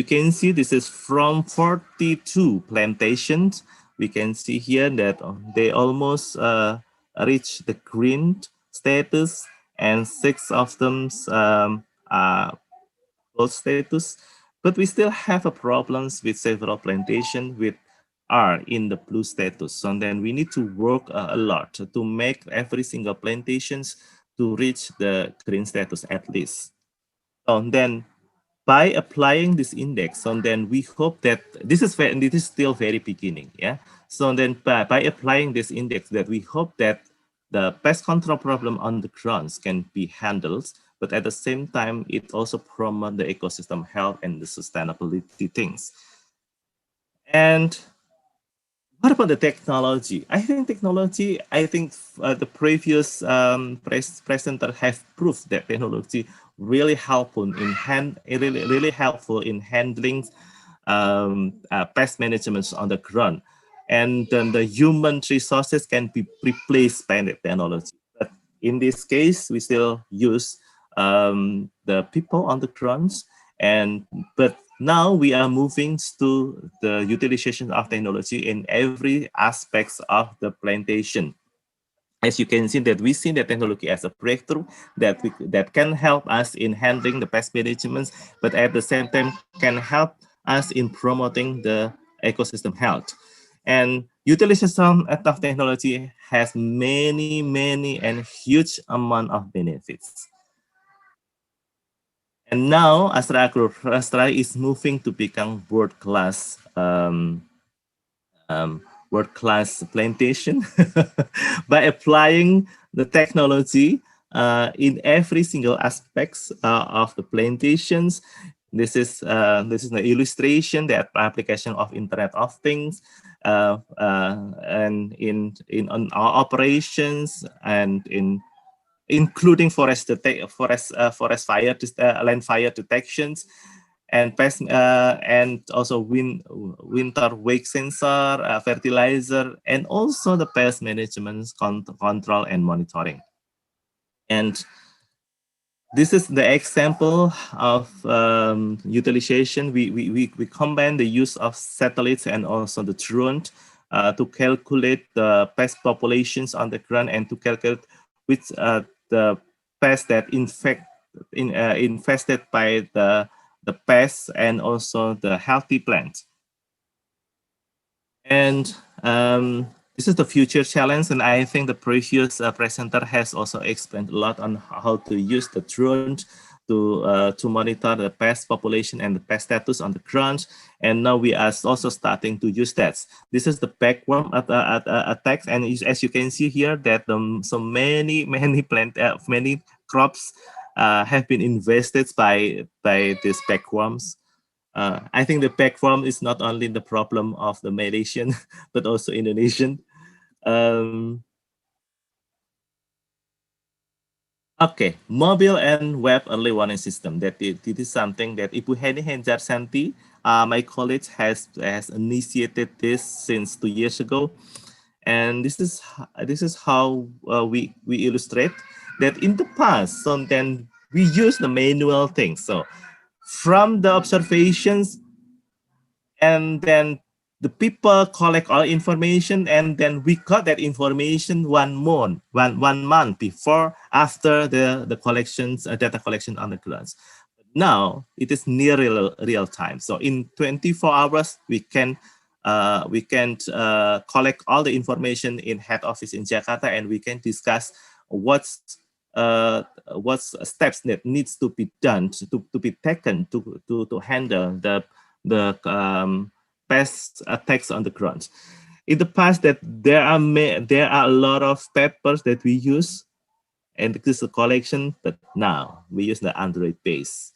You can see this is from 42 plantations. We can see here that they almost reach the green status, and 6 of them are gold status. But we still have a problems with several plantation with are in the blue status. So then we need to work a lot to make every single plantations to reach the green status at least. So then by applying this index, so then we hope that this is still very beginning, yeah. So then by applying this index, that we hope that the pest control problem on the grounds can be handled, but at the same time, it also promote the ecosystem health and the sustainability things. And what about the technology? I think technology, the previous presenter have proved that technology really helpful really helpful in handling pest management on the ground. And then the human resources can be replaced by the technology. But in this case, we still use the people on the grounds, but now we are moving to the utilization of technology in every aspects of the plantation. As you can see that we see the technology as a breakthrough that can help us in handling the pest management, but at the same time can help us in promoting the ecosystem health. And utilization of technology has many and huge amount of benefits. And now Astra Agroforestry is moving to become world-class world-class plantation by applying the technology in every single aspects of the plantations. This is an illustration that application of Internet of Things and on our operations and including forest fire land fire detections and pest and also winter wake sensor, fertilizer, and also the pest management control and monitoring. And this is the example of utilization. We combine the use of satellites and also the drone to calculate the pest populations on the ground and to calculate which the pests that infested by the pests and also the healthy plants. And this is the future challenge, and I think the previous presenter has also explained a lot on how to use the drone to monitor the pest population and the pest status on the ground. And now we are also starting to use that. This is the backworm attacks, and as you can see here, that so many crops have been invested by these backworms. I think the backworm is not only the problem of the Malaysian, but also Indonesian. Okay, mobile and web early warning system. That it is something that Ibu Heni Henjar Santi, my colleague, has initiated this since 2 years ago, and this is how we illustrate that in the past. So then we use the manual things. So from the observations, and then the people collect all information, and then we got that information one month before after the collections data collection on the grounds. Now it is near real time. So in 24 hours we can collect all the information in head office in Jakarta, and we can discuss what's steps that needs to be done to be taken to handle the pest attacks on the ground. In the past, that there are a lot of papers that we use and this is a collection, but now we use the Android base,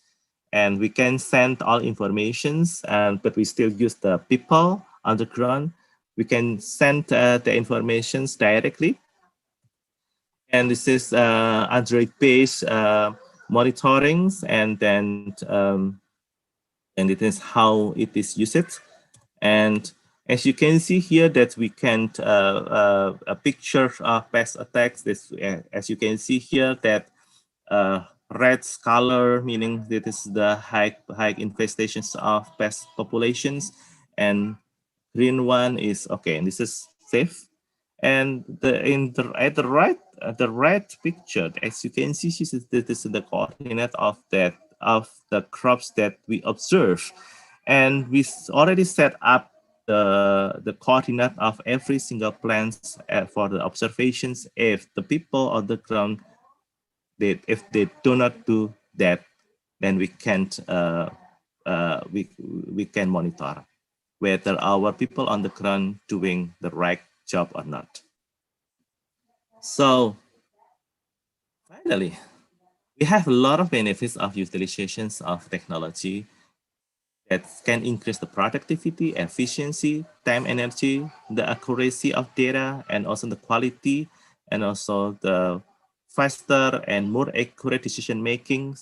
and we can send all informations, but we still use the people on the ground. We can send the informations directly, and this is Android based monitorings, and then and it is how it is used. And as you can see here, that we can a picture of pest attacks. This, as you can see here, that red color meaning that is the high infestations of pest populations, and green one is okay, and this is safe. And at the right picture, as you can see, this is the coordinate of the crops that we observe, and we already set up the coordinate of every single plants for the observations. If the people on the ground, if they do not do that, then we can monitor whether our people on the ground doing the right job or not. So finally, we have a lot of benefits of utilizations of technology that can increase the productivity, efficiency, time, energy, the accuracy of data, and also the quality, and also the faster and more accurate decision making.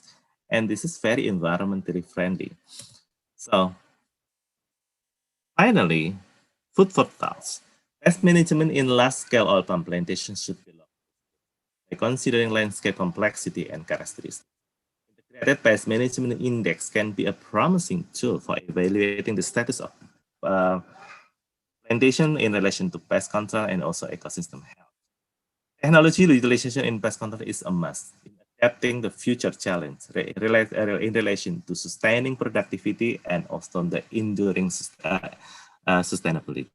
And this is very environmentally friendly. So finally, food for thoughts. Pest management in large-scale oil palm plantations should be looked by considering landscape complexity and characteristics. Integrated pest management index can be a promising tool for evaluating the status of uh, plantation in relation to pest control and also ecosystem health. Technology utilization in pest control is a must in adapting the future challenge in relation to sustaining productivity and also the enduring sustainability.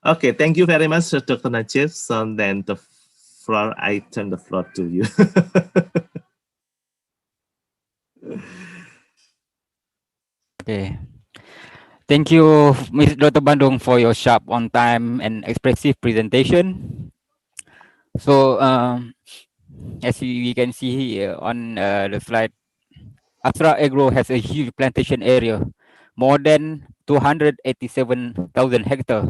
Okay, thank you very much, Dr. Najib. So then I turn the floor to you. Okay. Thank you, Ms. Dr. Bandung, for your sharp, on time, and expressive presentation. So, as we can see here on the slide, Astra Agro has a huge plantation area, more than 287,000 hectares,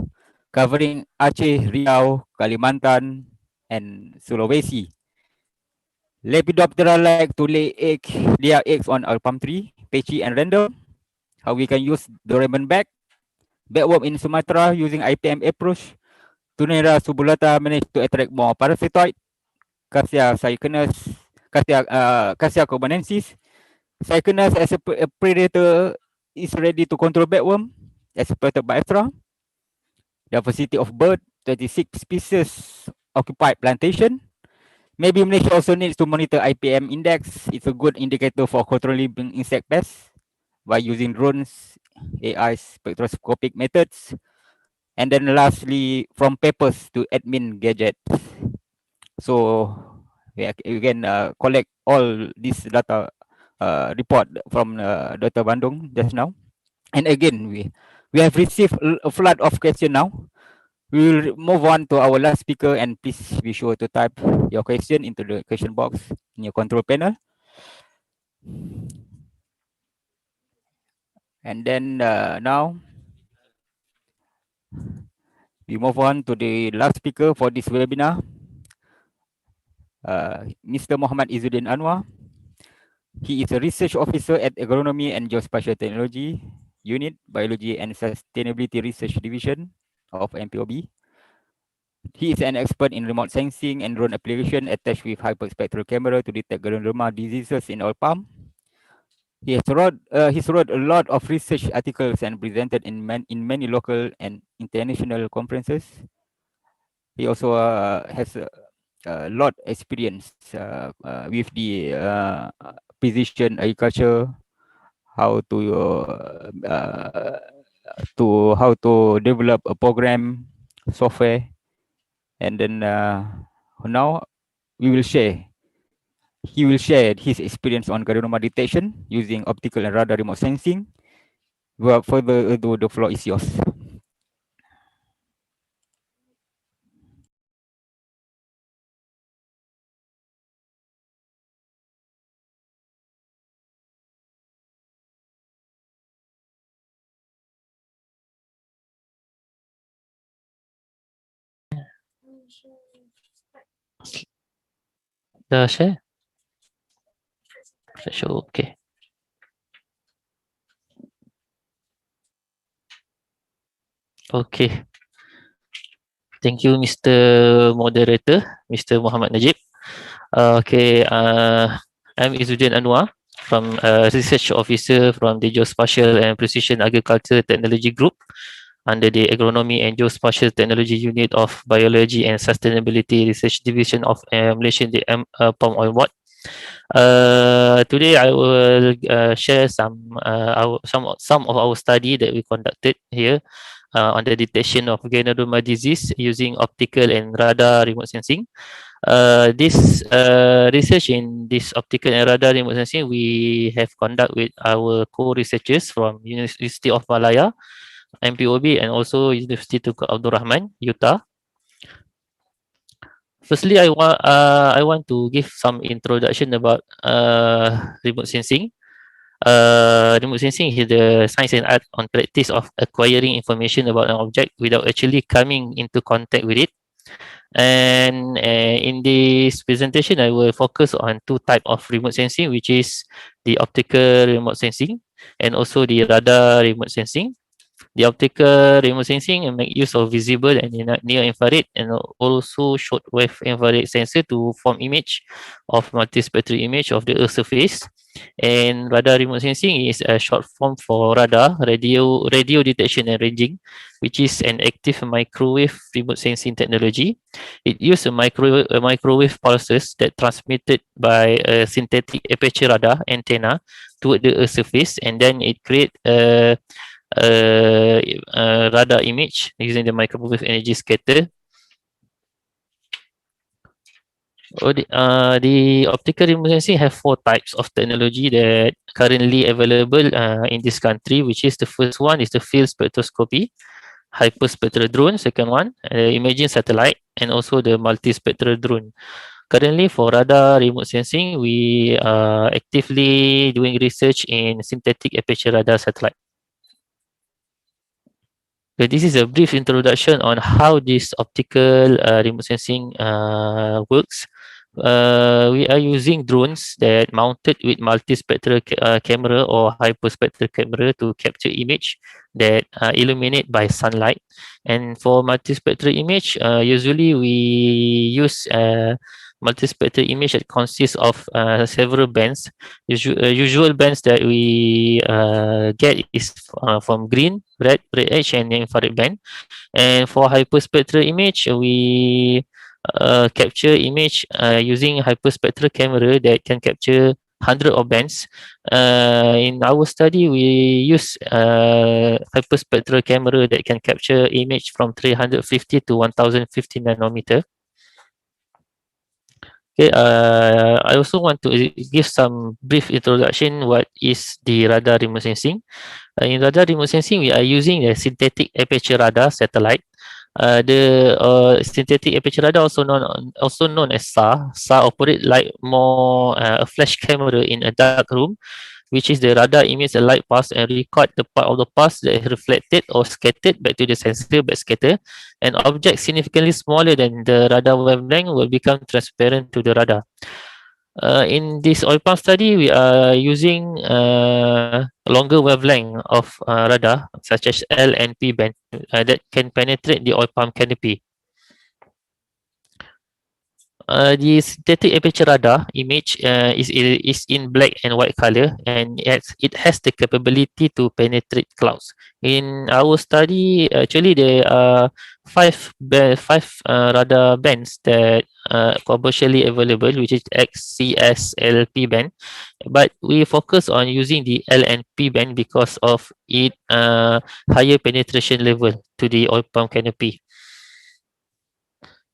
covering Aceh, Riau, Kalimantan, and Sulawesi. Lepidoptera like to lay their eggs on our palm tree, patchy and random. How we can use Doraemon bag, bedworm in Sumatra using IPM approach. Tunera subulata managed to attract more parasitoid. Cassia cycanus, Cassia cobanensis. Cycanus as a predator is ready to control bedworm, as exploited by Astra. Diversity of bird, 26 species occupied plantation. Maybe Malaysia also needs to monitor IPM index. It's a good indicator for controlling insect pests by using drones, AI spectroscopic methods, and then lastly, from papers to admin gadgets. So you can collect all this data report from Dr. Bandung just now. And again, we have received a flood of questions now. We will move on to our last speaker, and please be sure to type your question into the question box in your control panel. And then now we move on to the last speaker for this webinar, Mr. Muhammad Izzuddin Anwar. He is a research officer at Agronomy and Geospatial Technology Unit, Biology and Sustainability Research Division of Mpob. He is an expert in remote sensing and drone application attached with hyperspectral camera to detect Ganoderma diseases in oil palm. He has wrote a lot of research articles and presented in many local and international conferences. He also has a lot experience with the precision agriculture, how to develop a program software, and then now he will share his experience on Ganoderma detection using optical and radar remote sensing. Without further ado, the floor is yours. Dah share? Show, okay. Okay. Thank you, Mr. Moderator, Mr. Muhammad Najib. Okay. I'm Izzuddin Anwar from Research Officer from the Geospatial and Precision Agriculture Technology Group under the Agronomy and Geospatial Technology Unit of Biology and Sustainability Research Division of Malaysian Palm Oil Board. Today I will share some of our study that we conducted here on the detection of Ganoderma disease using optical and radar remote sensing. This research in this optical and radar remote sensing we have conduct with our co-researchers from University of Malaya, Mpob, and also University Tunku Abdul Rahman, Utah. Firstly, I want to give some introduction about remote sensing. Remote sensing is the science and art on practice of acquiring information about an object without actually coming into contact with it. And in this presentation, I will focus on two types of remote sensing, which is the optical remote sensing and also the radar remote sensing. The optical remote sensing make use of visible and near infrared and also shortwave infrared sensor to form image of multispectral image of the Earth surface. And radar remote sensing is a short form for radar, radio detection and ranging, which is an active microwave remote sensing technology. It uses a microwave pulses that transmitted by a synthetic aperture radar antenna toward the Earth surface, and then it create a radar image using the microwave energy scatter. The optical remote sensing have four types of technology that currently available in this country, which is the first one is the field spectroscopy, hyperspectral drone, second one, imaging satellite, and also the multispectral drone. Currently for radar remote sensing, we are actively doing research in synthetic aperture radar satellite. Okay, this is a brief introduction on how this optical remote sensing works. We are using drones that mounted with multispectral camera or hyperspectral camera to capture image that illuminate by sunlight. And for multispectral image, usually we use multispectral image that consists of several bands. Usual bands that we get is from green, red edge, and infrared band. And for hyperspectral image, we capture image using hyperspectral camera that can capture hundred of bands. In our study, we use hyperspectral camera that can capture image from 350 to 1050 nanometer. Okay, I also want to give some brief introduction what is the radar remote sensing. In radar remote sensing, we are using a synthetic aperture radar satellite. The synthetic aperture radar, also known as SAR. SAR operate like more a flash camera in a dark room, which is the radar emits a light pulse and record the part of the pulse that is reflected or scattered back to the sensor but scatter. An object significantly smaller than the radar wavelength will become transparent to the radar. In this oil palm study, we are using longer wavelength of radar, such as L and P band, that can penetrate the oil palm canopy. The synthetic aperture radar image is in black and white color, and it has the capability to penetrate clouds. In our study, actually there are five radar bands that are commercially available, which is X, C, S, L, P band. But we focus on using the L and P band because of it higher penetration level to the oil palm canopy.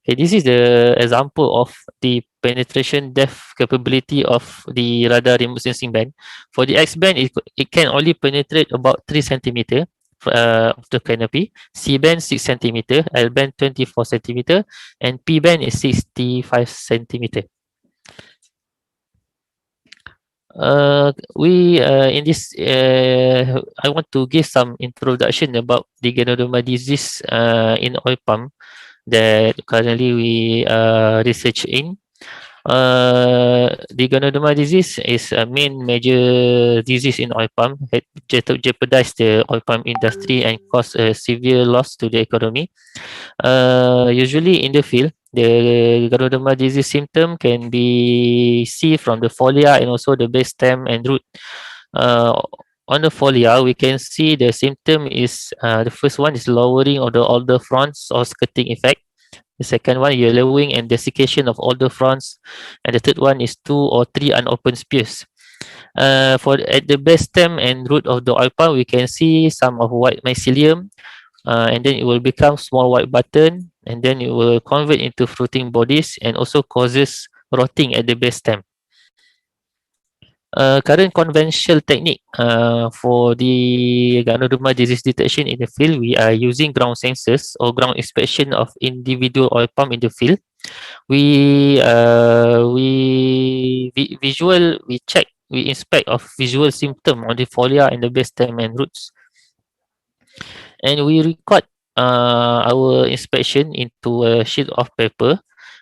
Okay, this is the example of the penetration depth capability of the radar remote sensing band. For the X band, it can only penetrate about 3 centimeter of the canopy. C band 6 centimeter, L band 24 centimeter, and P band is 65 centimeter. In this I want to give some introduction about the Ganoderma disease in oil palm that currently we research in. The Ganoderma disease is a main major disease in oil palm that jeopardize the oil palm industry and cause a severe loss to the economy. Usually in the field, The Ganoderma disease symptom can be seen from the folia and also the base stem and root. Uh, on the folia, we can see the symptom is the first one is lowering of the alder fronds or skirting effect. The second one, yellowing and desiccation of alder fronds, and the third one is 2 or 3 unopened spears. For at the base stem and root of the oil palm, we can see some of white mycelium, and then it will become small white button, and then it will convert into fruiting bodies and also causes rotting at the base stem. Current conventional technique for the Ganoderma disease detection in the field, we are using ground sensors or ground inspection of individual oil palm in the field. We inspect of visual symptom on the folia and the base stem and roots, and we record our inspection into a sheet of paper.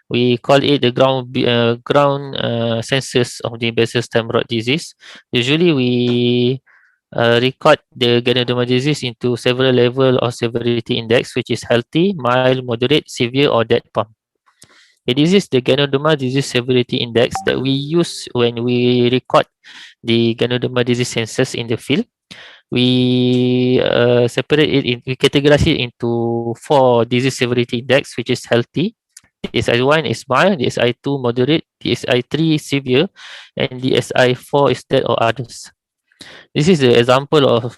We call it the ground sensors of the basal stem rot disease. Usually, we record the Ganoderma disease into several level of severity index, which is healthy, mild, moderate, severe, or dead palm. This is the Ganoderma disease severity index that we use when we record the Ganoderma disease sensors in the field. We separate it in, we categorize it into 4 disease severity index, which is healthy. DSI1 is mild, DSI2 moderate, DSI3 severe, and DSI4 is dead or others. This is the example of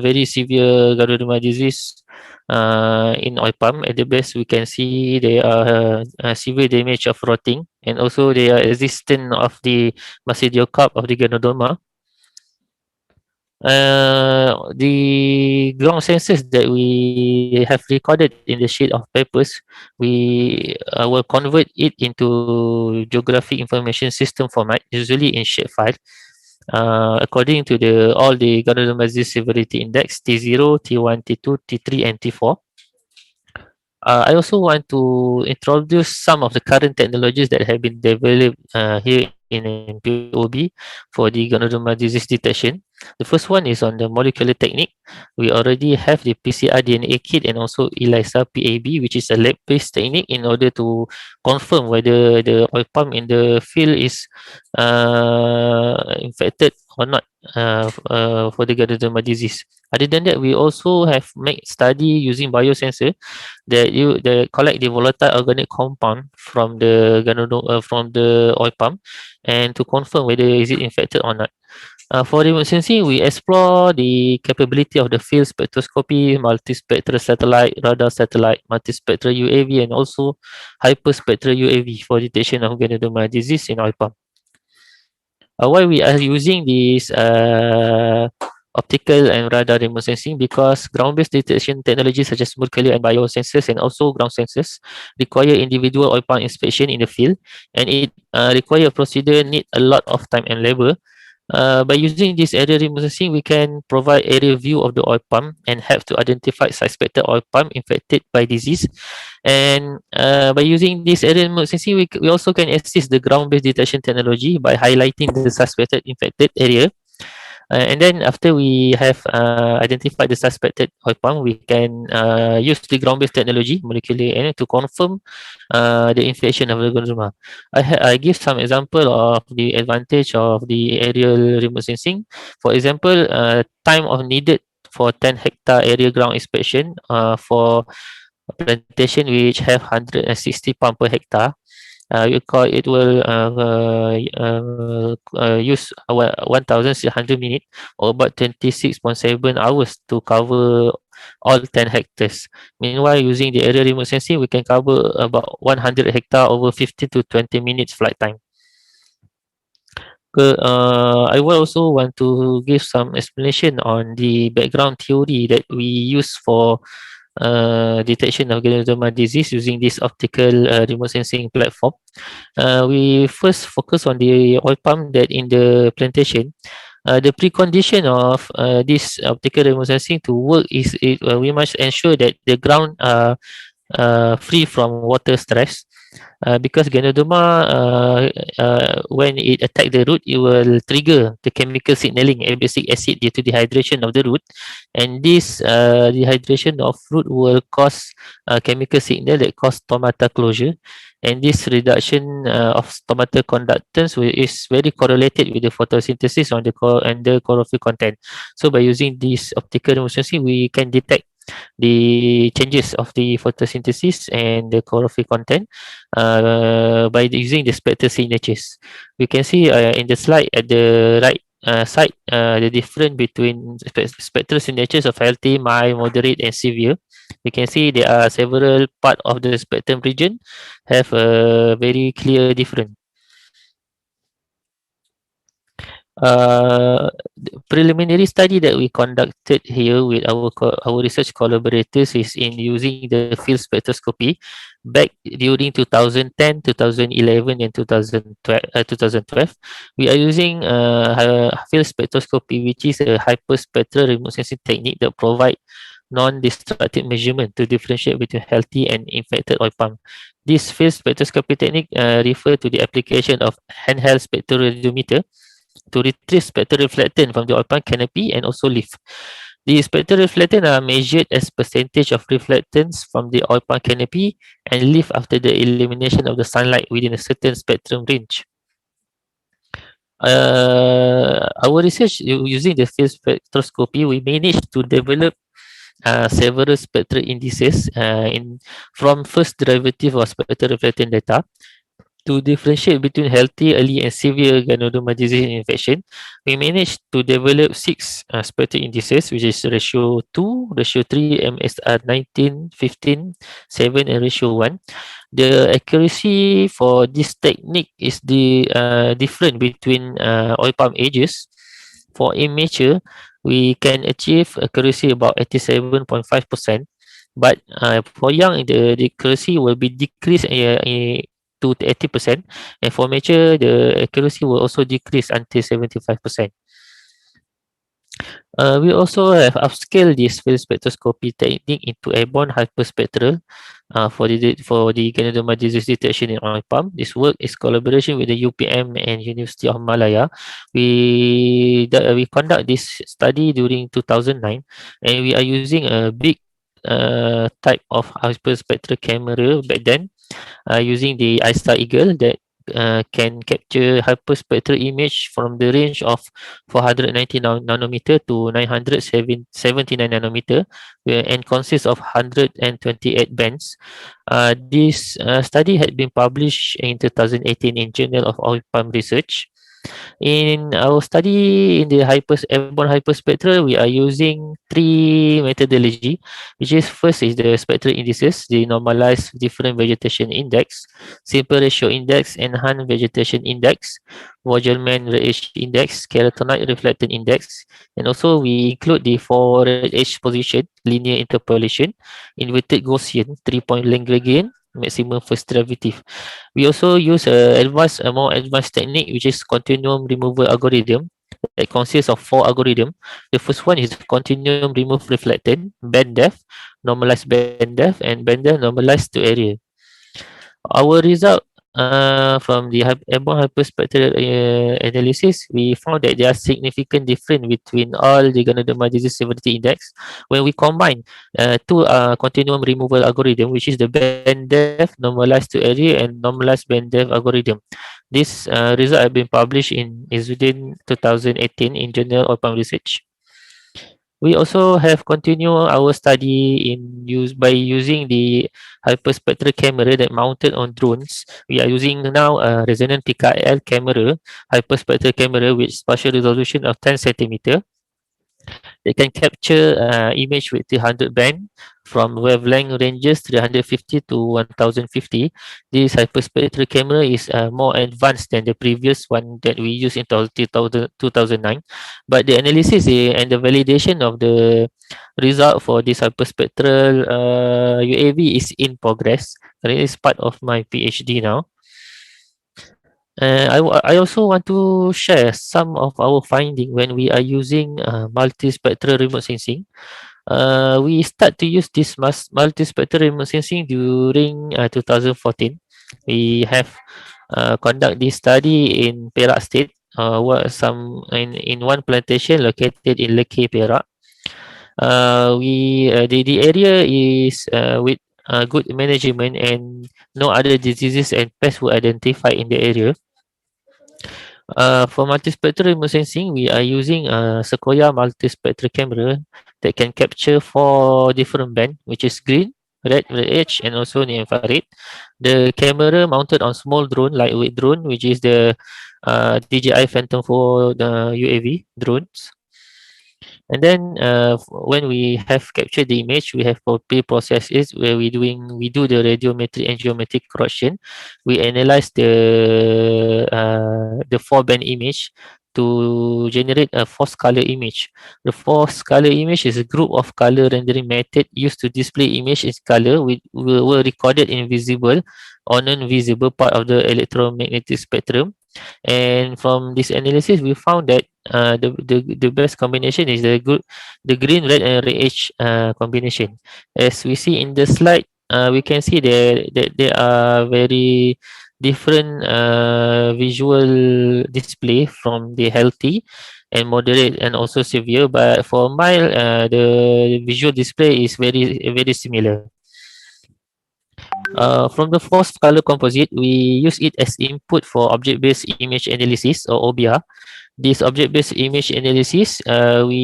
very severe Ganoderma disease in oil palm. At the base, we can see there are severe damage of rotting, and also there are existence of the basidiocalp of the Ganoderma. The ground sensors that we have recorded in the sheet of papers, we will convert it into geographic information system format, usually in shapefile. According to all the Ganoderma disease severity index T0, T1, T2, T3, and T4. I also want to introduce some of the current technologies that have been developed here in Mpob for the Ganoderma disease detection. The first one is on the molecular technique. We already have the PCR DNA kit and also ELISA PAB, which is a lab-based technique in order to confirm whether the oil palm in the field is infected or not for the Ganoderma disease. Other than that, we also have made study using biosensor that collect the volatile organic compound from the from the oil palm, and to confirm whether is it infected or not. For remote sensing, we explore the capability of the field spectroscopy, multispectral satellite, radar satellite, multispectral UAV, and also hyperspectral UAV for detection of Ganoderma disease in oil palm. Why we are using this optical and radar remote sensing? Because ground-based detection technologies such as molecular and biosensors and also ground sensors require individual oil palm inspection in the field, and it require a procedure need a lot of time and labor. By using this area remote sensing, we can provide area view of the oil palm and help to identify suspected oil palm infected by disease. And by using this area remote sensing, we also can assist the ground-based detection technology by highlighting the suspected infected area. And then after we have identified the suspected oil palm, we can use the ground-based technology, molecular, to confirm the infection of the Ganoderma. I give some example of the advantage of the aerial remote sensing. For example, time of needed for 10 hectare area ground inspection for a plantation which have 160 palm per hectare. It will use 1,600 minutes or about 26.7 hours to cover all 10 hectares. Meanwhile, using the area remote sensing, we can cover about 100 hectare over 15 to 20 minutes flight time. I will also want to give some explanation on the background theory that we use for detection of Ganoderma disease using this optical remote sensing platform. We first focus on the oil palm that in the plantation. The precondition of this optical remote sensing to work is we must ensure that the ground free from water stress. Because Ganoderma, when it attack the root, it will trigger the chemical signaling abscisic acid due to dehydration of the root, and this dehydration of root will cause a chemical signal that cause stomata closure, and this reduction of stomata conductance is very correlated with the photosynthesis on the and the chlorophyll content. So by using this optical remote sensing, we can detect the changes of the photosynthesis and the chlorophyll content by using the spectral signatures. We can see in the slide at the right side the difference between spectral signatures of healthy, mild, moderate, and severe. We can see there are several part of the spectrum region have a very clear difference. The preliminary study that we conducted here with our research collaborators is in using the field spectroscopy back during 2010, 2011, and 2012. We are using field spectroscopy, which is a hyperspectral remote sensing technique that provide non-destructive measurement to differentiate between healthy and infected oil palm. This field spectroscopy technique refer to the application of handheld spectroradiometer to retrieve spectral reflectance from the oil palm canopy and also leaf. The spectral reflectance are measured as percentage of reflectance from the oil palm canopy and leaf after the elimination of the sunlight within a certain spectrum range. Our research using the field spectroscopy, we managed to develop several spectral indices from first derivative of spectral reflectance data to differentiate between healthy, early, and severe Ganoderma disease infection. We managed to develop six spectral indices, which is ratio 2, ratio 3, MSR 19, 15, 7, and ratio 1. The accuracy for this technique is different between oil palm ages. For immature, we can achieve accuracy about 87.5%. But for young, the accuracy will be decreased to 80%, and for mature, the accuracy will also decrease until 75%. We also have upscaled this field spectroscopy technique into airborne hyperspectral for the Ganoderma disease detection in oil palm. This work is collaboration with the UPM and University of Malaya. We conduct this study during 2009, and we are using a big type of hyperspectral camera back then, using the iStar Eagle that can capture hyperspectral image from the range of 490 nanometer to 979 nanometer, and consists of 128 bands. This study had been published in 2018 in Journal of Oil Palm Research. In our study in the airborne hyperspectral, we are using three methodology, which is first is the spectral indices, the normalized different vegetation index, simple ratio index, enhanced vegetation index, Vogelmann age index, keratonite reflectance index, and also we include the four edge position, linear interpolation, inverted Gaussian, 3-point length gradient, maximum first derivative. We also use a more advanced technique, which is continuum removal algorithm that consists of four algorithms. The first one is continuum remove reflectant, band depth, normalized band depth, and band depth normalized to area. Our result from the airborne hyperspectral analysis, we found that there are significant difference between all the Ganoderma disease severity index when we combine two continuum removal algorithm, which is the band depth normalized to area and normalized band depth algorithm. This result have been published is within 2018 in Journal of Palm Research. We also have continued our study by using the hyperspectral camera that mounted on drones. We are using now a resonant PKL camera, hyperspectral camera with spatial resolution of 10 centimeter. They can capture image with 300 band from wavelength ranges 350 to 1050. This hyperspectral camera is more advanced than the previous one that we used in 2009. But the analysis and the validation of the result for this hyperspectral UAV is in progress. It is part of my PhD now. I also want to share some of our finding when we are using multispectral remote sensing. We start to use this multispectral remote sensing during 2014. We have conduct this study in Perak State. What some in one plantation located in Lekki, Perak. The area is with good management and no other diseases and pests were identified in the area. For multispectral remote sensing, we are using a Sequoia multispectral camera that can capture 4 different band, which is green, red edge, and also near infrared. The camera mounted on small drone, lightweight drone, which is the DJI Phantom 4 the UAV drones. And then when we have captured the image, we have pre-processed it where we do the radiometric and geometric correction. We analyze the 4 band image to generate a force color image. The force color image is a group of color rendering method used to display image in color which were recorded invisible or non-visible part of the electromagnetic spectrum. And from this analysis, we found that the best combination is the green, red, and red edge combination. As we see in the slide, we can see that there are very different visual display from the healthy and moderate and also severe. But for mild, the visual display is very similar. From the force color composite, we use it as input for object-based image analysis or OBR. This object-based image analysis, we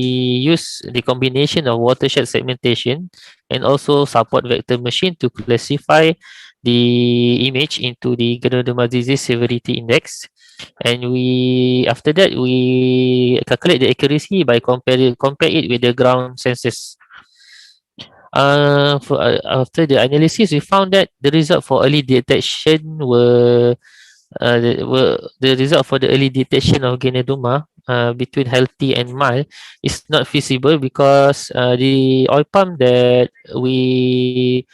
use the combination of watershed segmentation and also support vector machine to classify the image into the ganoderma disease severity index. And after that we calculate the accuracy by compare it with the ground sensors. After the analysis, we found that the result for early detection the result for the early detection of ganoderma between healthy and mild is not feasible because the oil palm that we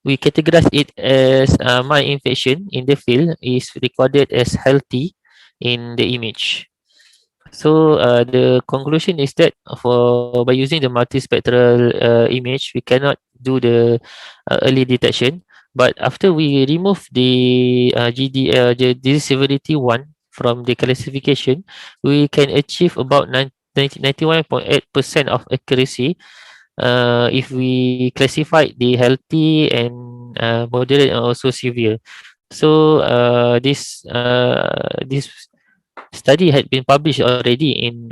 categorize it as mild infection in the field is recorded as healthy in the image. So the conclusion is that by using the multispectral image, we cannot do the early detection. But after we remove the the disease severity 1 from the classification, we can achieve about 91.8% of accuracy if we classify the healthy and moderate and also severe. So this study had been published already in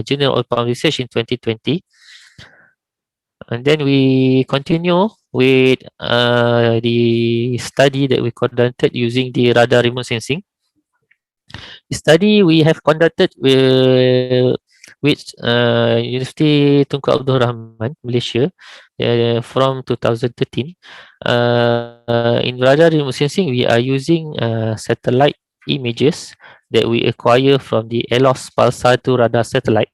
Journal of Palm Research in 2020. And then we continue with the study that we conducted using the radar remote sensing. The study we have conducted with University Tunku Abdul Rahman, Malaysia, from 2013. In radar remote sensing, we are using satellite images that we acquire from the ELOS Pulsar 2 radar satellite.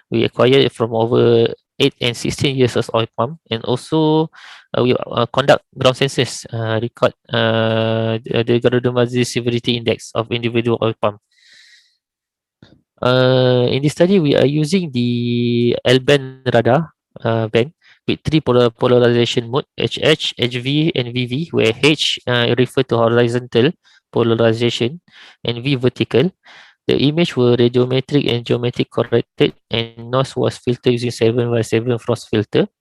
We acquired it from over 8 and 16 years of oil palm, and also we conduct ground sensors record the Ganoderma disease severity index of individual oil palm. In this study, we are using the L-band radar band with 3 polarization mode: HH, HV, and VV, where H refer to horizontal polarization and V vertical. The image were radiometric and geometric corrected, and noise was filtered using 7x7 frost filter.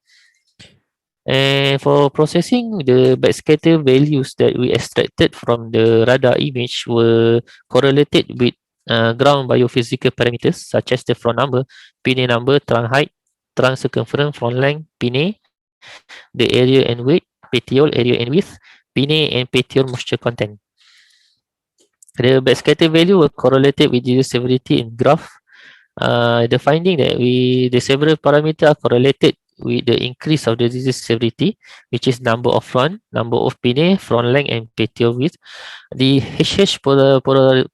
And for processing, the backscatter values that we extracted from the radar image were correlated with ground biophysical parameters such as the front number, pinnae number, trunk height, trunk circumference, front length, pinnae, the area and weight, petiole area and width, pinnae, and petiole moisture content. The backscatter value were correlated with disease severity in graph. The finding that the several parameters are correlated with the increase of the disease severity, which is number of front, number of pinnae, front length, and petiole width. The HH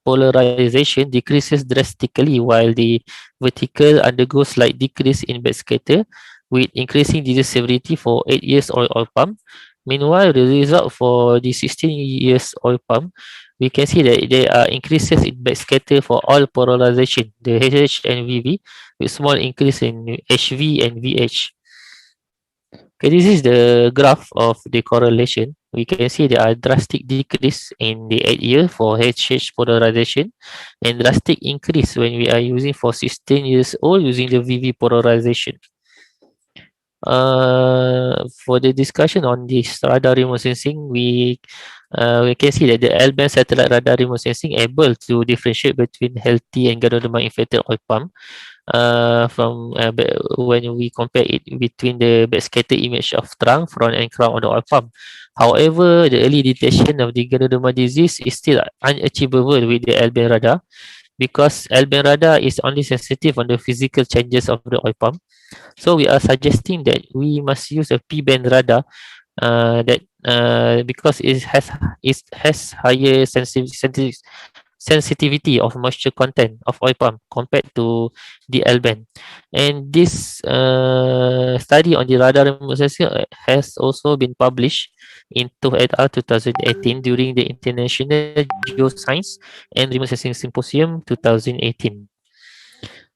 polarization decreases drastically, while the vertical undergoes slight decrease in backscatter, with increasing disease severity for 8 years oil palm. Meanwhile, the result for the 16 years oil palm, we can see that there are increases in backscatter for all polarization, the HH and VV, with small increase in HV and VH. Okay, this is the graph of the correlation. We can see there are drastic decrease in the 8 year for HH polarization and drastic increase when we are using for 16 years old using the VV polarization. For the discussion on this radar remote sensing, we can see that the L-band satellite radar remote sensing able to differentiate between healthy and ganoderma infected oil palm when we compare it between the backscatter image of trunk, front and crown on the oil palm. However, the early detection of the ganoderma disease is still unachievable with the L-band radar because L-band radar is only sensitive on the physical changes of the oil palm. So we are suggesting that we must use a P-band radar that because it has higher sensitivity of moisture content of oil palm compared to the L band. And this study on the radar remote sensing has also been published in et al. 2018 during the International Geoscience and Remote Sensing Symposium 2018.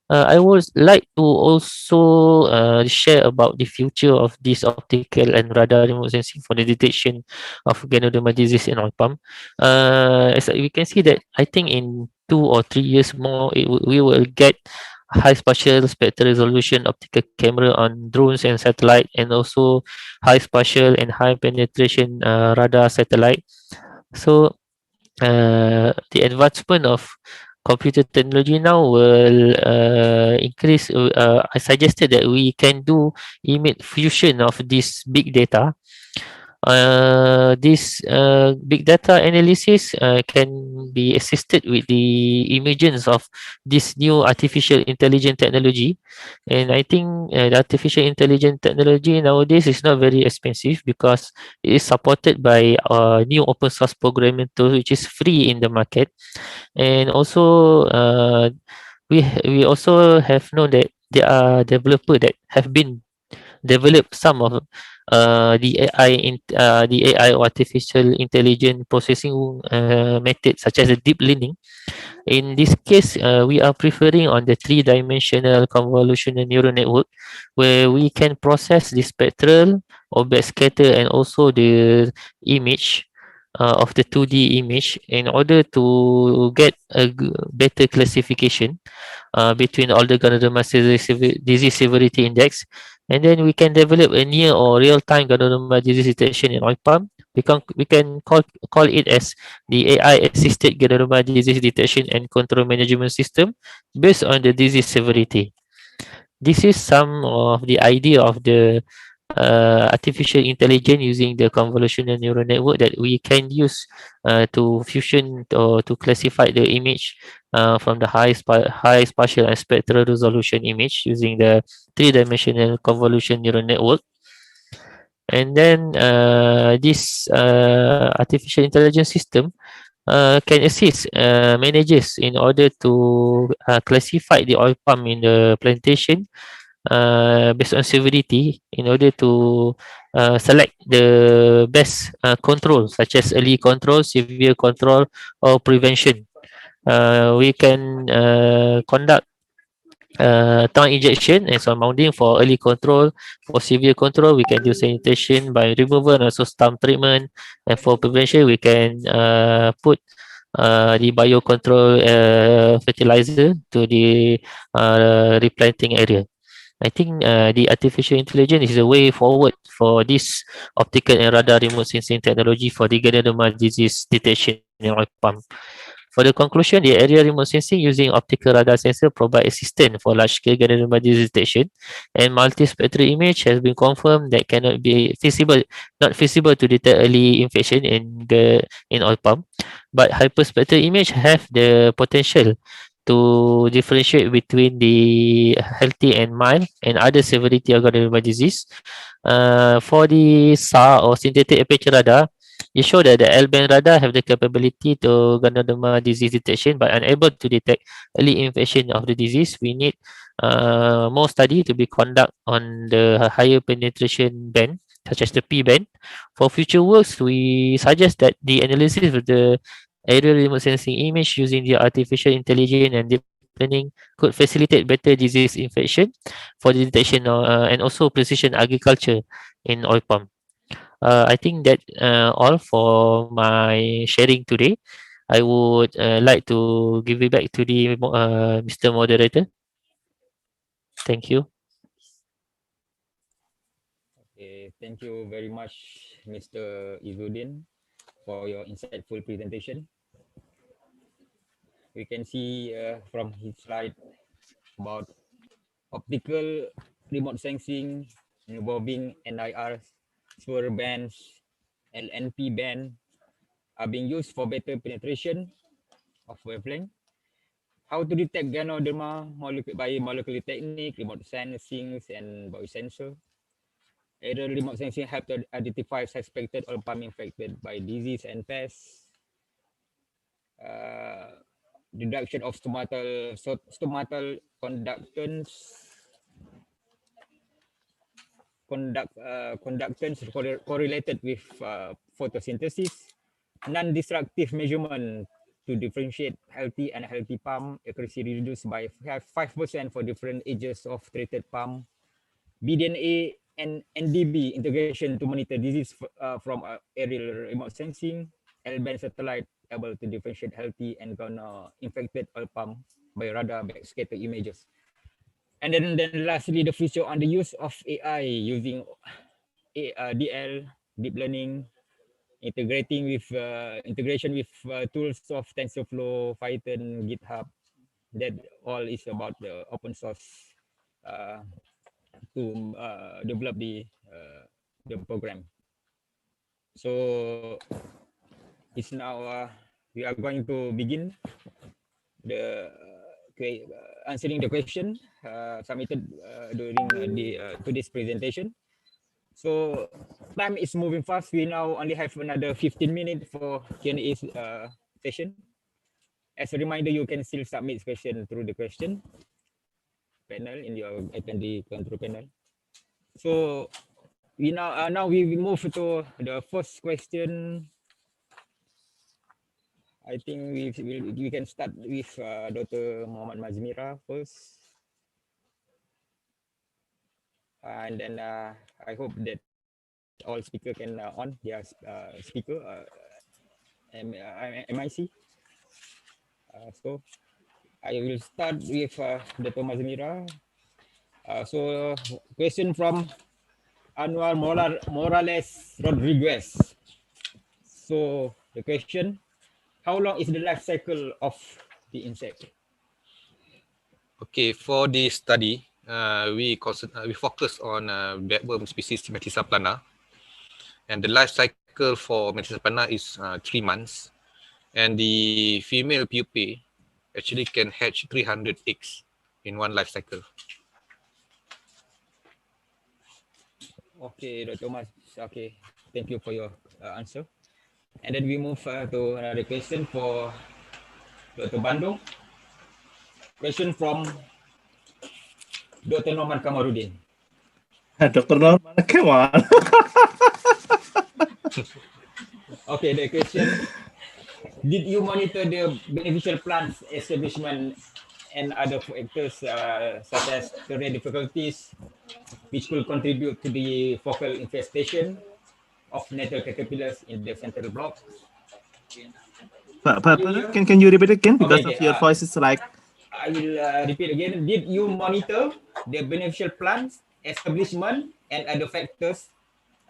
I would like to also share about the future of this optical and radar remote sensing for the detection of Ganoderma disease in oil palm. As we can see that I think in 2 or 3 years more, we will get high spatial spectral resolution optical camera on drones and satellite, and also high spatial and high penetration radar satellite. So the advancement of computer technology now will increase. I suggested that we can do image fusion of this big data. This big data analysis can be assisted with the emergence of this new artificial intelligence technology. And I think the artificial intelligence technology nowadays is not very expensive because it is supported by new open source programming tool which is free in the market. And also we also have known that there are developers that have been developed some of the AI or artificial intelligence processing methods such as the deep learning. In this case, we are preferring on the three-dimensional convolutional neural network, where we can process the spectral or backscatter and also the image of the 2D image in order to get a better classification between all the Ganoderma disease severity index, and then we can develop a near or real-time Ganoderma disease detection in oil palm. We can call it as the AI assisted Ganoderma disease detection and control management system based on the disease severity. This is some of the idea of the artificial intelligence using the convolutional neural network that we can use to fusion or to classify the image from the high spatial and spectral resolution image using the three-dimensional convolution neural network. And then this artificial intelligence system can assist managers in order to classify the oil palm in the plantation based on severity in order to select the best control such as early control, severe control or prevention. We can conduct tongue injection and surrounding for early control. For severe control, we can do sanitation by removal and also stump treatment. And for prevention, we can put the biocontrol fertilizer to the replanting area. I think the artificial intelligence is a way forward for this optical and radar remote sensing technology for the ganoderma disease detection in oil palm. For the conclusion, the area remote sensing using optical radar sensor provide assistance for large-scale ganoderma disease detection, and multispectral image has been confirmed that cannot be not feasible to detect early infection in oil palm, but hyperspectral image have the potential to differentiate between the healthy and mild and other severity of ganoderma disease. For the SAR or synthetic aperture radar, it show that the L-band radar have the capability to ganoderma disease detection but unable to detect early infection of the disease. We need more study to be conduct on the higher penetration band such as the P band. For future works, we suggest that the analysis of the aerial remote sensing image using the artificial intelligence and deep planning could facilitate better disease infection for the detection and also precision agriculture in oil palm. I think that all for my sharing today. I would like to give it back to the Mr. Moderator. Thank you. Okay, thank you very much, Mr. Izudin, for your insightful presentation. We can see from his slide about optical remote sensing involving NIR, SWIR bands, LNP band are being used for better penetration of wavelength. How to detect ganoderma by molecular technique, remote sensing, and biosensor. Aerial remote sensing help to identify suspected or palm infected by disease and pests. Reduction of stomatal conductance correlated with photosynthesis. Non-destructive measurement to differentiate healthy and unhealthy palm. Accuracy reduced by 5% for different ages of treated palm. BDNA and NDB integration to monitor disease from aerial remote sensing. L-band satellite able to differentiate healthy and infected oil palm by radar backscatter images. And then lastly, the feature on the use of AI using DL, deep learning, integration with tools of TensorFlow, Python, GitHub. That all is about the open source to develop the program. So it's now we are going to begin the answering the question submitted during the today's presentation. So time is moving fast. We now only have another 15 minutes for Q&A session. As a reminder, you can still submit question through the question panel in your attendee control panel. So we now we move to the first question. I think we can start with Dr. Muhammad Mazmira first. And then I hope that all speaker can on their speaker MIC. So I will start with Dr. Mazmira. So question from Anwar Morales Rodriguez. So the question, how long is the life cycle of the insect? Okay, for this study, we focus on bedworm species Metisa plana, and the life cycle for Metisa plana is 3 months, and the female pupae actually can hatch 300 eggs in one life cycle. Okay, Dr. Mas. Okay, thank you for your answer. And then we move to another question for Dr. Bandung. Question from Dr. Norman Kamarudin. Dr. Norman, come on. Okay, the question, did you monitor the beneficial plants establishment and other factors such as terrain difficulties, which could contribute to the focal infestation of nettle caterpillars in the central block? Can you repeat again? Because Okay, of your voice is like... I will repeat again. Did you monitor the beneficial plants establishment and other factors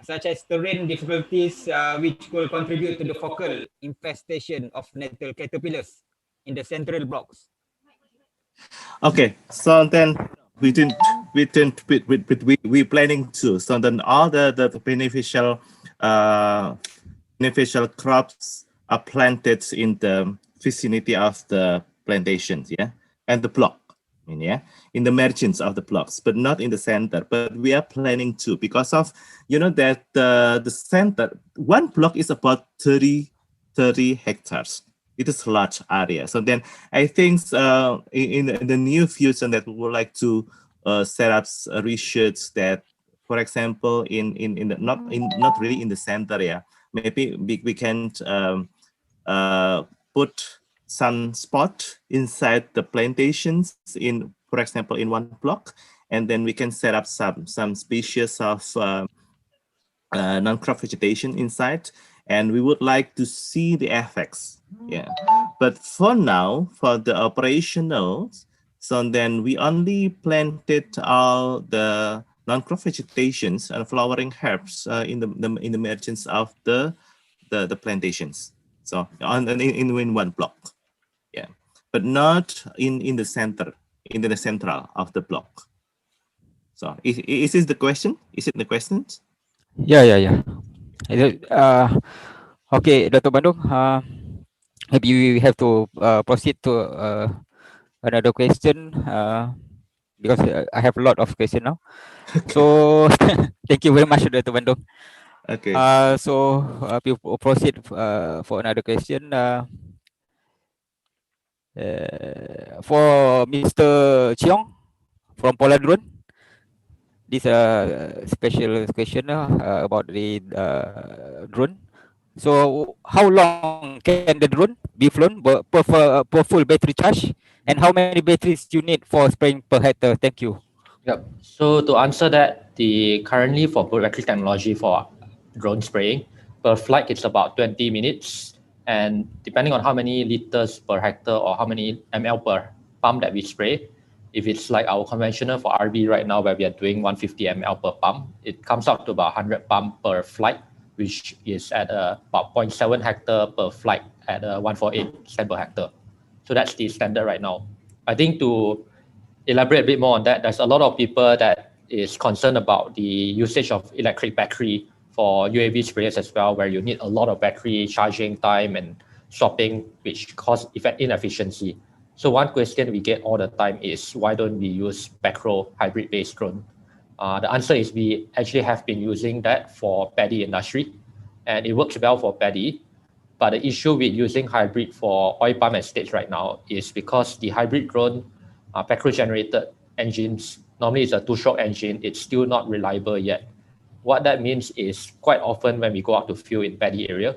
such as terrain difficulties which could contribute to the focal infestation of nettle caterpillars in the central blocks? Okay, so then we planning to. So then all the beneficial crops are planted in the vicinity of the plantations, yeah, and the block, in the margins of the blocks, but not in the center. But we are planning to, because of that the center, one block is about 30 hectares. It is a large area. So then I think in the near future that we would like to set up research that, for example, in the, not really in the center, yeah, maybe we can put sunspot inside the plantations in, for example, in one block, and then we can set up some species of non-crop vegetation inside, and we would like to see the effects. Yeah, but for now, for the operational, so then we only planted all the non-crop vegetations and flowering herbs in the margins of the plantations. So in one block, yeah, but not in the center, in the central of the block. So is this the question? Is it the questions? Yeah, yeah, yeah. Okay, Dr. Bandung. Maybe we have to proceed to another question because I have a lot of questions now. Okay. So thank you very much, Dr. Bandung. Okay. So we proceed for another question. For Mr. Cheong from Polar Drone, this special question about the drone. So how long can the drone be flown per full battery charge, and how many batteries you need for spraying per hectare? Thank you. Yep. So to answer that, the currently for battery technology for drone spraying, per flight it's about 20 minutes. And depending on how many liters per hectare or how many ml per pump that we spray, if it's like our conventional for RB right now, where we are doing 150 ml per pump, it comes up to about 100 pump per flight, which is at about 0.7 hectare per flight at 148 cent per hectare. So that's the standard right now. I think to elaborate a bit more on that, there's a lot of people that is concerned about the usage of electric battery for UAV sprayers as well, where you need a lot of battery charging time and swapping, which cause inefficiency. So one question we get all the time is, why don't we use macro hybrid-based drone? The answer is we actually have been using that for paddy industry, and it works well for paddy. But the issue with using hybrid for oil palm estates right now is because the hybrid drone petrol-generated engines, normally it's a two-stroke engine, it's still not reliable yet. What that means is quite often when we go out to field in paddy area,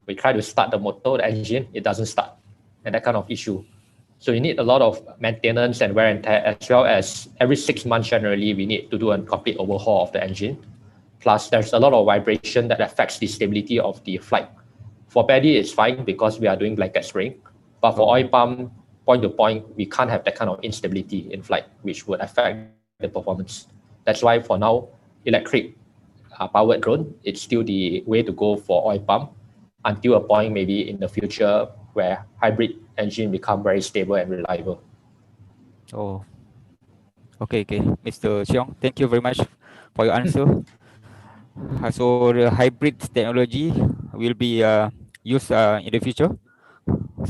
we try to start the motor, the engine, it doesn't start, and that kind of issue. So you need a lot of maintenance and wear and tear, as well as every 6 months generally, we need to do a complete overhaul of the engine. Plus, there's a lot of vibration that affects the stability of the flight. For paddy, it's fine because we are doing blanket spraying, but for oil palm, point to point, we can't have that kind of instability in flight, which would affect the performance. That's why for now, electric powered drone, it's still the way to go for oil palm until a point maybe in the future where hybrid engine become very stable and reliable. Oh, okay, Mr. Cheong, thank you very much for your answer. So the hybrid technology will be used in the future.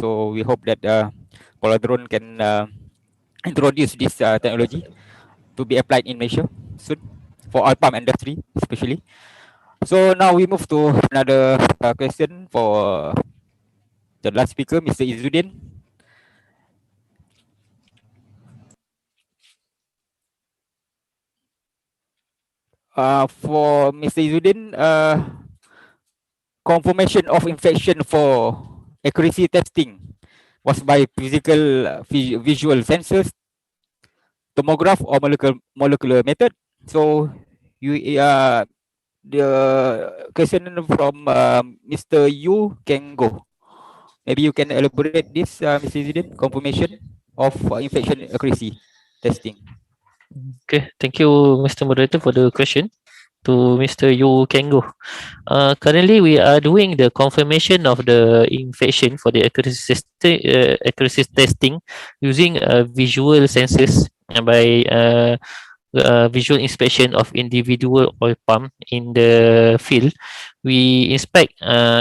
So we hope that Polar Drone can introduce this technology to be applied in Malaysia soon for oil palm industry especially. So now we move to another question for the last speaker, Mr. Izzuddin. For Mr. Izzuddin, confirmation of infection for accuracy testing was by physical visual sensors, tomograph, or molecular method. So you the question from Mr. Yu can go. Maybe you can elaborate this, Mr. Izzuddin, confirmation of infection accuracy testing. Okay, thank you, Mr. Moderator, for the question to Mr. Yu Kengo. Currently, we are doing the confirmation of the infection for the accuracy testing using visual sensors by visual inspection of individual oil palm in the field. We inspect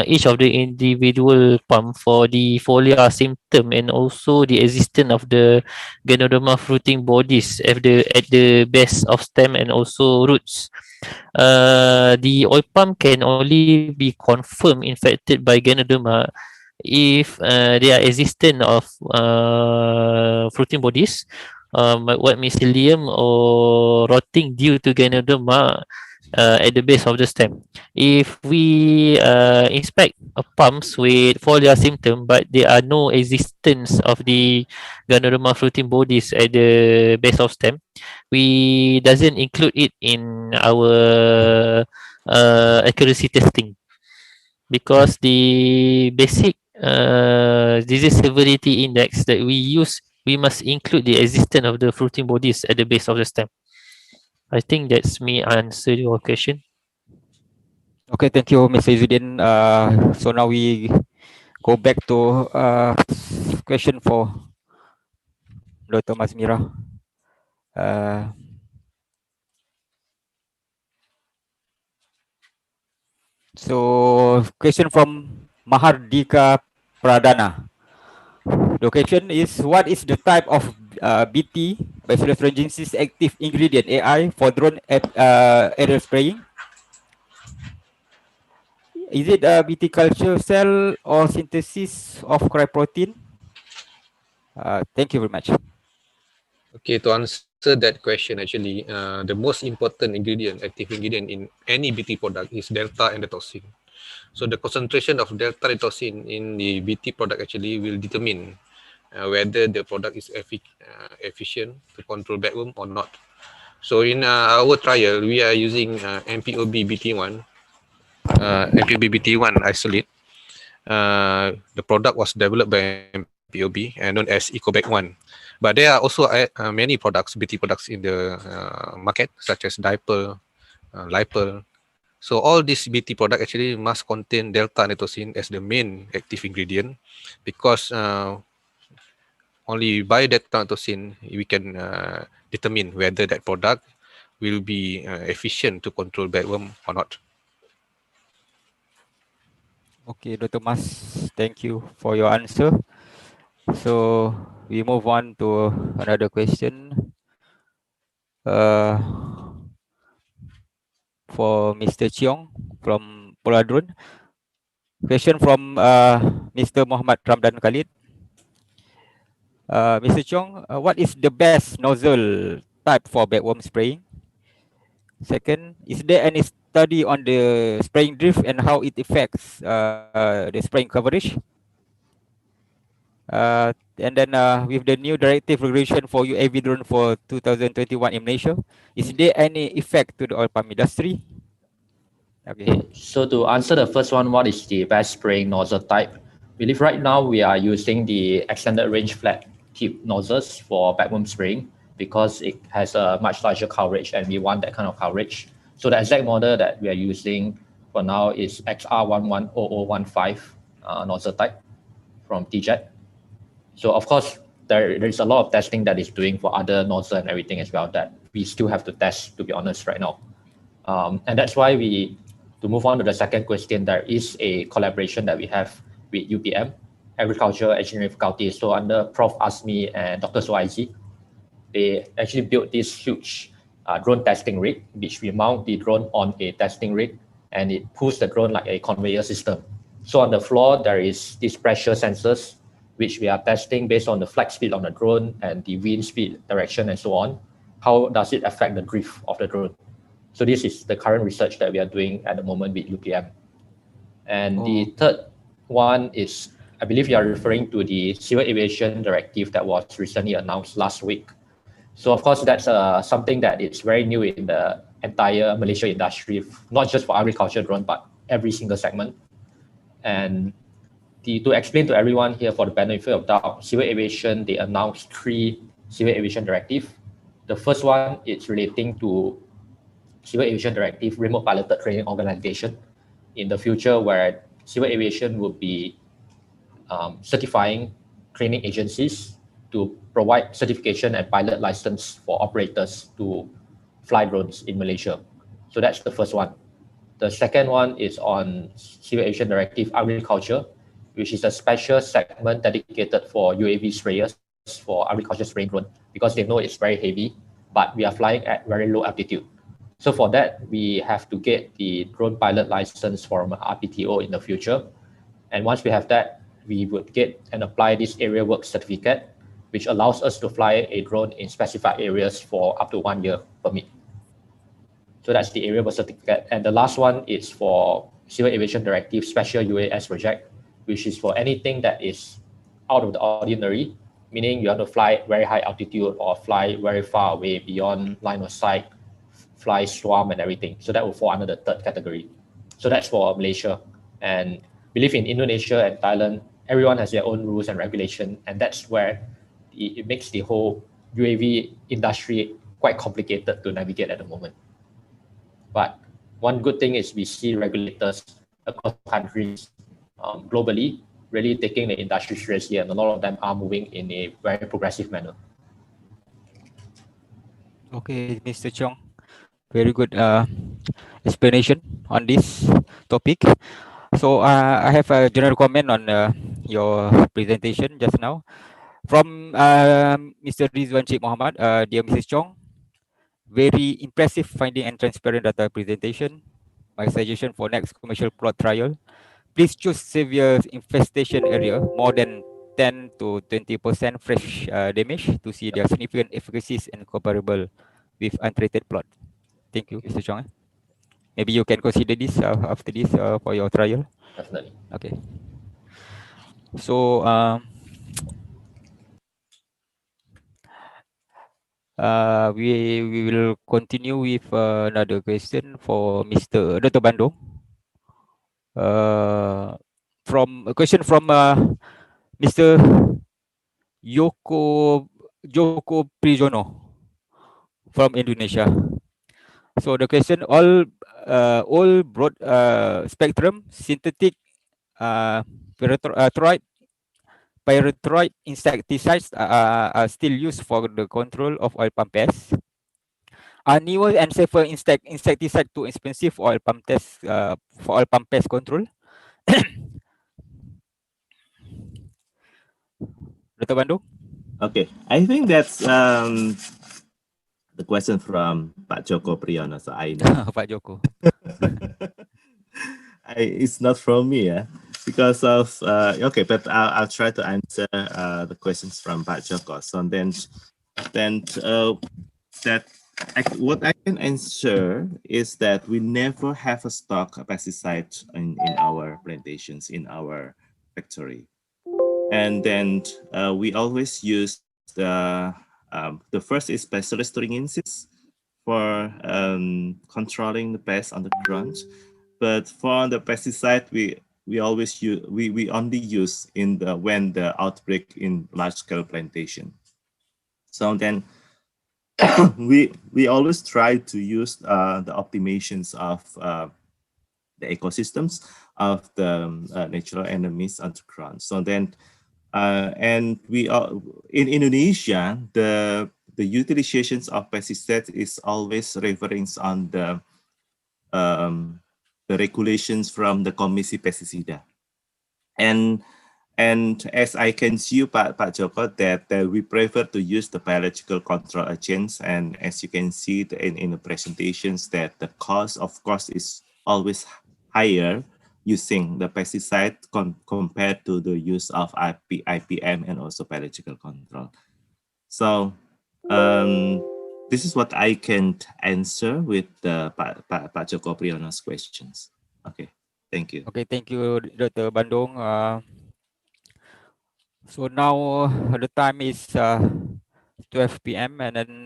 each of the individual palm for the foliar symptom and also the existence of the Ganoderma fruiting bodies at the base of stem and also roots. The oil palm can only be confirmed infected by Ganoderma if they are existent of fruiting bodies, what mycelium or rotting due to Ganoderma at the base of the stem. If we inspect pumps with foliar symptom, but there are no existence of the Ganoderma fruiting bodies at the base of stem, we doesn't include it in our accuracy testing, because the basic disease severity index that we use, we must include the existence of the fruiting bodies at the base of the stem. I think that's me answer your question. Okay, thank you, Mr. Izzuddin. So now we go back to question for Dr. Masmira. So question from Mahardika Pradana. The question is, what is the type of BT, Bacillus thuringiensis active ingredient AI for drone aerial spraying? Is it a BT culture cell or synthesis of cryprotein? Thank you very much. Okay, to answer that question, actually, the most important ingredient, active ingredient in any BT product is delta endotoxin. So the concentration of delta endotoxin in the BT product actually will determine whether the product is efficient to control bedworm or not. So in our trial, we are using Mpob BT1, Mpob BT1 isolate. The product was developed by Mpob and known as EcoBag 1. But there are also many products, BT products in the market, such as diaper, Lipel. So all these BT product actually must contain delta endotoxin as the main active ingredient, because only by delta endotoxin we can determine whether that product will be efficient to control bedworm or not. Okay, Dr. Mas, thank you for your answer. So we move on to another question for Mr. Cheong from Poladron. Question from Mr. Muhammad Ramdan Khalid. Mr. Cheong, what is the best nozzle type for bedworm spraying? Second, is there any study on the spraying drift and how it affects the spraying coverage? And then with the new directive regulation for UAV drone for 2021 in Malaysia, is there any effect to the oil palm industry? Okay. So to answer the first one, what is the best spraying nozzle type? I believe right now we are using the extended range flat tip nozzles for bedworm spraying because it has a much larger coverage and we want that kind of coverage. So the exact model that we are using for now is XR110015 nozzle type from TJet. So of course, there's a lot of testing that is doing for other nozzle and everything as well that we still have to test, to be honest, right now. And that's why to move on to the second question, there is a collaboration that we have with UPM, Agricultural Engineering Faculty. So under Prof. Asmi and Dr. Suaizi, they actually built this huge drone testing rig, which we mount the drone on a testing rig, and it pulls the drone like a conveyor system. So on the floor, there is these pressure sensors, which we are testing based on the flight speed on the drone and the wind speed, direction, and so on. How does it affect the drift of the drone? So this is the current research that we are doing at the moment with UPM. And the third one is, I believe you are referring to the Civil Aviation Directive that was recently announced last week. So of course, that's something that is very new in the entire Malaysia industry, not just for agriculture drone, but every single segment. And to explain to everyone here for the benefit of doubt, Civil Aviation, they announced 3 Civil Aviation Directive. The first one is relating to Civil Aviation Directive Remote Piloted Training Organization in the future, where civil aviation will be certifying training agencies to provide certification and pilot license for operators to fly drones in Malaysia. So that's the first one. The second one is on Civil Aviation Directive Agriculture, which is a special segment dedicated for UAV sprayers for agriculture spraying drone, because they know it's very heavy, but we are flying at very low altitude. So for that, we have to get the drone pilot license from RPTO in the future. And once we have that, we would get and apply this area work certificate, which allows us to fly a drone in specified areas for up to 1 year permit. So that's the area certificate. And the last one is for Civil Aviation Directive Special UAS project, which is for anything that is out of the ordinary, meaning you have to fly very high altitude or fly very far away beyond line of sight, fly swarm and everything. So that will fall under the third category. So that's for Malaysia. And believe in Indonesia and Thailand, everyone has their own rules and regulation, and that's where it makes the whole UAV industry quite complicated to navigate at the moment. But one good thing is we see regulators across countries globally really taking the industry seriously, and a lot of them are moving in a very progressive manner. Okay, Mr. Chong, very good explanation on this topic. So I have a general comment on your presentation just now. From Mr. Rizwan Sheikh Mohammed, dear Mrs. Chong, very impressive finding and transparent data presentation. My suggestion for next commercial plot trial, please choose severe infestation area, more than 10 to 20% fresh damage to see their significant efficacies and comparable with untreated plot. Thank you, Mr. Chong. Maybe you can consider this after this for your trial. Definitely. Okay. So we will continue with another question for Mr. Dr. Bandung. From a question from Mr. Joko Prijono from Indonesia. So the question, all broad spectrum synthetic pyrethroid insecticides are still used for the control of oil palm pests. Are newer and safer insecticide too expensive for oil palm pest control? Dr. Bandung? Okay, I think that's the question from Pak Joko Priyono. So I know. Pak Joko. It's not from me, because of okay, but I'll try to answer the questions from Pak Joko. So then what I can answer is that we never have a stock of pesticide in our plantations, in our factory. And then we always use the first is Bacillus thuringiensis for controlling the pests on the ground. But for the pesticide, we always use we only use in the when the outbreak in large scale plantation. So then we always try to use the optimizations of the ecosystems of the natural enemies underground. So then and we are in Indonesia, the utilizations of pesticides is always reference on the regulations from the Komisi Pesticida. And as I can see, Pak Joko, that we prefer to use the biological control agents. And as you can see in the presentations, that the cost, of course, is always higher using the pesticide compared to the use of IPM and also biological control. So this is what I can answer with Pak Joko Priyono's questions. Okay, thank you. Okay, thank you, Dr. Bandung. So now the time is 12 p.m. and then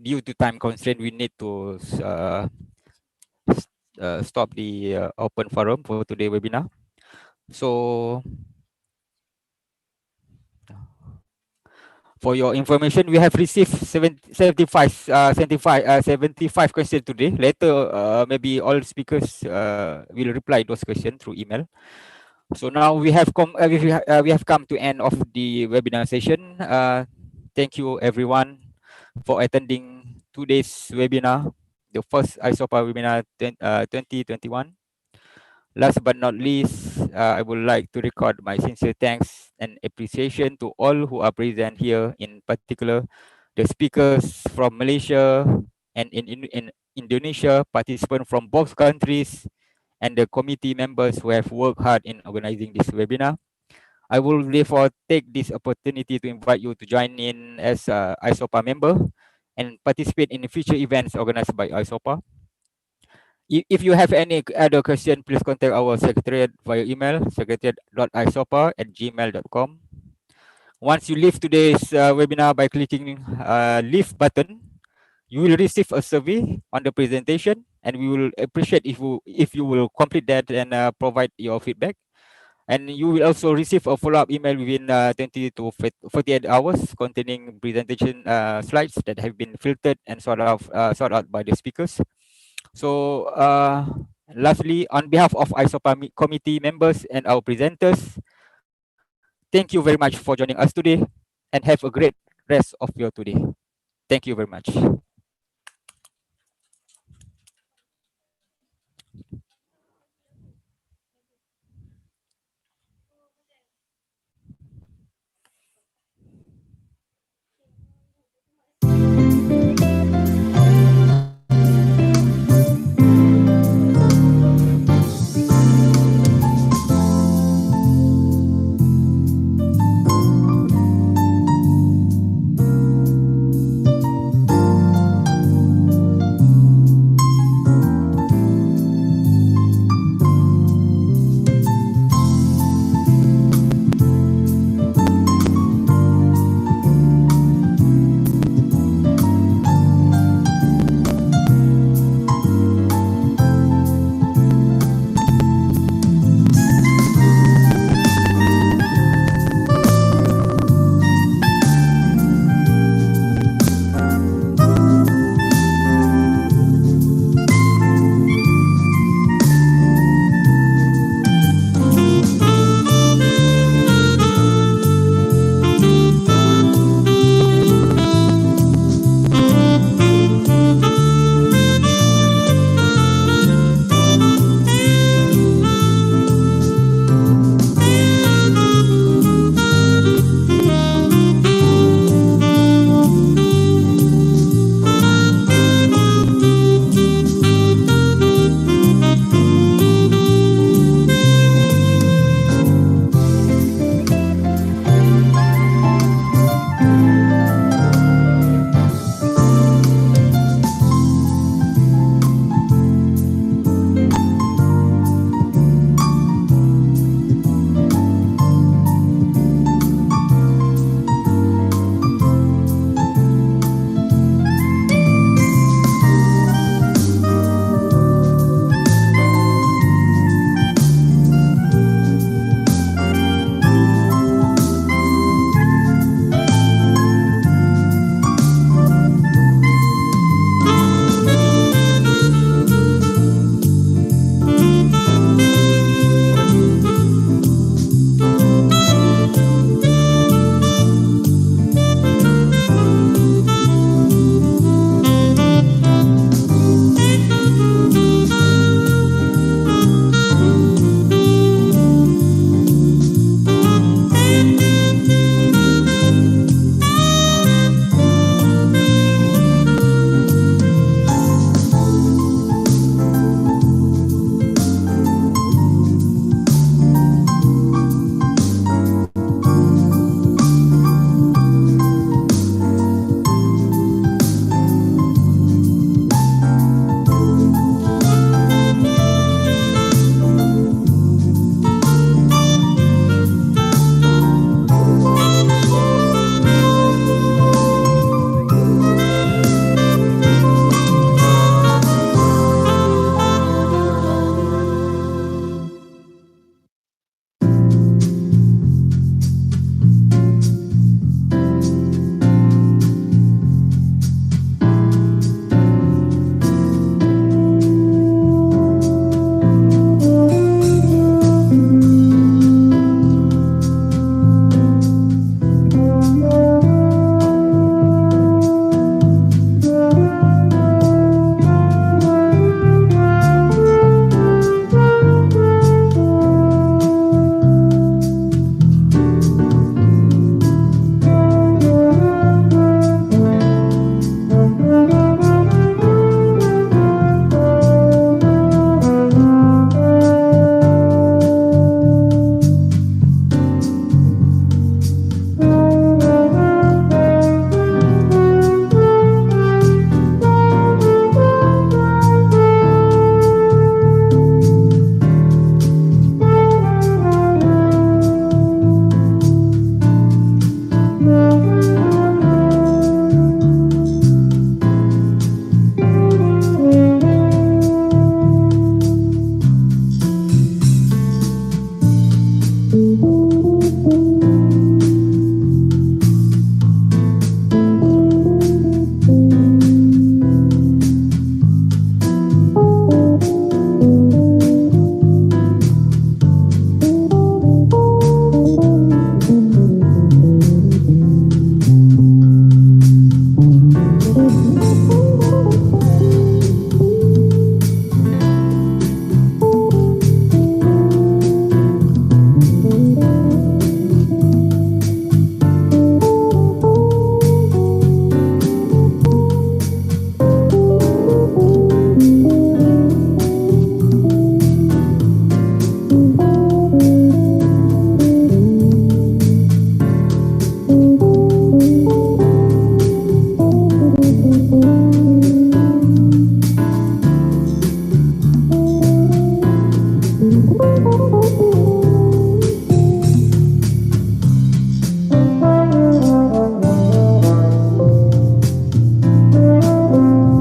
due to time constraint, we need to stop the open forum for today's webinar. So for your information, we have received 75 questions today. Later, maybe all speakers will reply those questions through email. So now we have come to end of the webinar session. Thank you everyone for attending today's webinar, the first ISOPA webinar 2021. Last but not least, I would like to record my sincere thanks and appreciation to all who are present here, in particular the speakers from Malaysia and in Indonesia, participants from both countries, and the committee members who have worked hard in organizing this webinar. I will therefore take this opportunity to invite you to join in as a ISOPA member and participate in future events organized by ISOPA. If you have any other question, please contact our secretariat via email, secretariat.isopa@gmail.com. Once you leave today's webinar by clicking leave button, you will receive a survey on the presentation, and we will appreciate if you will complete that and provide your feedback. And you will also receive a follow-up email within 20 to 48 hours containing presentation slides that have been filtered and sorted out by the speakers. So lastly, on behalf of ISOPA committee members and our presenters, thank you very much for joining us today, and have a great rest of your today. Thank you very much.